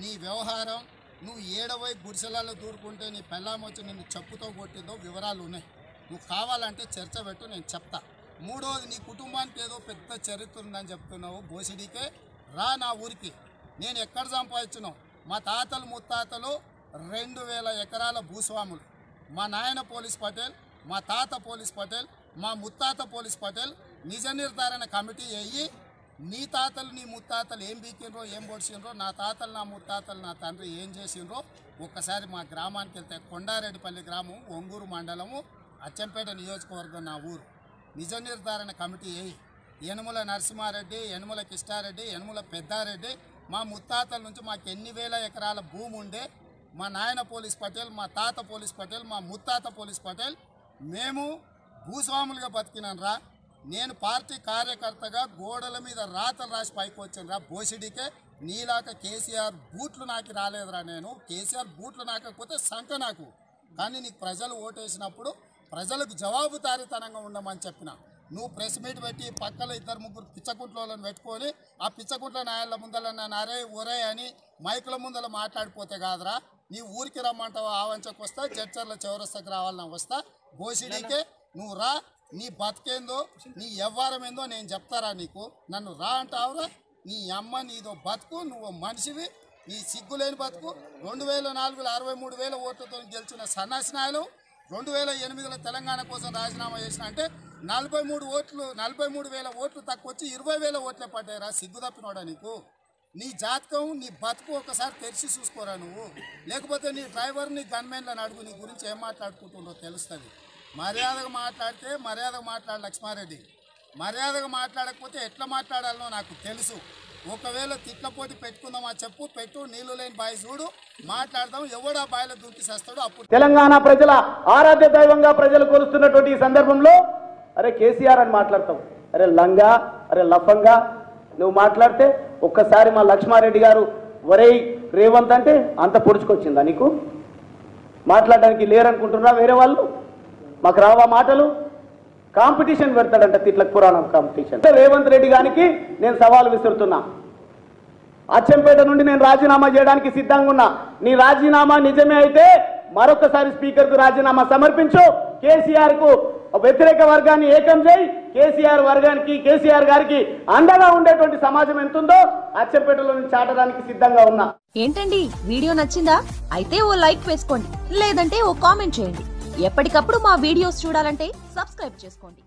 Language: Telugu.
నీ వ్యవహారం, నువ్వు ఏడవై గుడిసెలలో దూరుకుంటే నీ పెళ్ళాం వచ్చి నిన్ను చెప్పుతో కొట్టిందో వివరాలు ఉన్నాయి. నువ్వు కావాలంటే చర్చ పెట్టు, నేను చెప్తా. మూడోది, నీ కుటుంబానికి ఏదో పెద్ద చరిత్ర ఉందని చెప్తున్నావు. బోసిడీకే రా నా ఊరికి. నేను ఎక్కడ సంపాదించినావు? మా తాతలు ముత్తాతలు 2000 ఎకరాల భూస్వాములు. మా నాయన పోలీస్ పటేల్, మా తాత పోలీస్ పటేల్, మా ముత్తాత పోలీస్ పటేల్. నిజ నిర్ధారణ కమిటీ అయ్యి నీ తాతలు నీ ముత్తాతలు ఏం బీకినరో ఏం పొడిచినరో, నా తాతలు నా ముత్తాతలు నా తండ్రి ఏం చేసినరో ఒక్కసారి మా గ్రామానికి వెళ్తే, కొండారెడ్డిపల్లి గ్రామం, ఒంగూరు మండలము, అచ్చంపేట నియోజకవర్గం నా ఊరు. నిజ నిర్ధారణ కమిటీ అయ్యి యనుమల నరసింహారెడ్డి, యనుమల కిష్టారెడ్డి, యనుమల పెద్దారెడ్డి, మా ముత్తాతల నుంచి మాకు ఎన్ని వేల ఎకరాల భూమి ఉండే. మా నాయన పోలీస్ పటేల్, మా తాత పోలీస్ పటేల్, మా ముత్తాత పోలీస్ పటేల్. మేము భూస్వాములుగా బతికినాను. నేను పార్టీ కార్యకర్తగా గోడల మీద రాతలు రాసి పైకి వచ్చాను. బోసిడీకే నీలాక కేసీఆర్ బూట్లు నాకు రాలేదురా. నేను కేసీఆర్ బూట్లు నాకపోతే సంక నాకు. కానీ నీకు ప్రజలు ఓటేసినప్పుడు ప్రజలకు జవాబుదారీతనంగా ఉండమని చెప్పిన. నువ్వు ప్రెస్ మీట్ పెట్టి పక్కన 2-3 పిచ్చకుంట్లను పెట్టుకొని ఆ పిచ్చకుంట్ల నాయళ్ళ ముందల నన్ను అరే ఒరే అని మైకుల ముందర మాట్లాడిపోతే కాదురా. నీ ఊరికి రమ్మంటావు, ఆవంచకు వస్తా, జడ్చర్ల చౌరస్తకు రావాలన్నా వస్తా. బోసిడీకే నువ్వు రా. నీ బతికేందో, నీ వ్యవహారం ఏందో నేను చెప్తారా నీకు. నన్ను రా అంటావురా. నీ అమ్మ నీదో బతుకు, నువ్వు మనిషివి, నీ సిగ్గులేని బతుకు. 2004లో 63,000 ఓట్లతో గెలిచిన సన్నాసినాయలు 2008లో తెలంగాణ కోసం రాజీనామా చేసిన అంటే 43,000 ఓట్లు తక్కువ వచ్చి 20,000 ఓట్లే పడ్డాయిరా. సిగ్గు తప్పినోడా నీకు? నీ జాతకం, నీ బతుకు ఒకసారి తెరిచి చూసుకోరా నువ్వు. లేకపోతే నీ డ్రైవర్ని, గన్మెన్లను అడుగు, నీ గురించి ఏం మాట్లాడుకుంటుండో తెలుస్తుంది. మర్యాదగా మాట్లాడితే మర్యాదగా మాట్లాడు లక్ష్మారెడ్డి. మర్యాదగా మాట్లాడకపోతే ఎట్లా మాట్లాడాలనో నాకు తెలుసు. ఒకవేళ తిట్ల పోటీ పెట్టుకుందామా చెప్పు, పెట్టు. నీళ్లు లేని బాయి చూడు, మాట్లాడదాం. ఎవడా బాయిలో దూకి చేస్తాడు అప్పుడు. తెలంగాణ ప్రజల ఆరాధ్య దైవంగా ప్రజలు కోరుస్తున్నటువంటి ఈ సందర్భంలో అరే కేసీఆర్ అని మాట్లాడతావు, అరే లంగా, అరే లఫంగా నువ్వు మాట్లాడితే ఒక్కసారి మా లక్ష్మారెడ్డి గారు ఒరే రేవంత్ అంటే అంత పొడుచుకొచ్చిందా నీకు? మాట్లాడడానికి లేరనుకుంటున్నా వేరే వాళ్ళు? మాకు రావా మాటలు? కాంపిటీషన్ పెడతాడంట, తిట్లకు పురాణం కాంపిటీషన్. రేవంత్ రెడ్డి గారికి నేను సవాల్ విసురుతున్నా. అచ్చంపేట నుండి నేను రాజీనామా చేయడానికి సిద్ధంగా ఉన్నా. నీ రాజీనామా నిజమే అయితే మరొకసారి స్పీకర్కు రాజీనామా సమర్పించు. కేసీఆర్ కు వ్యతిరేక వర్గాన్ని ఏకం చేయి. కేసీఆర్ వర్గానికి, కేసీఆర్ గారికి అండగా ఉండేటువంటి సమాజం ఎంతుందో అచ్చంపేటలో నుంచి చాటడానికి సిద్ధంగా ఉన్నా. ఏంటండి వీడియో నచ్చిందా? అయితే ఓ లైక్ వేసుకోండి, లేదంటే ఓ కామెంట్ చేయండి. ఎప్పటికప్పుడు మా వీడియోస్ చూడాలంటే సబ్స్క్రైబ్ చేసుకోండి.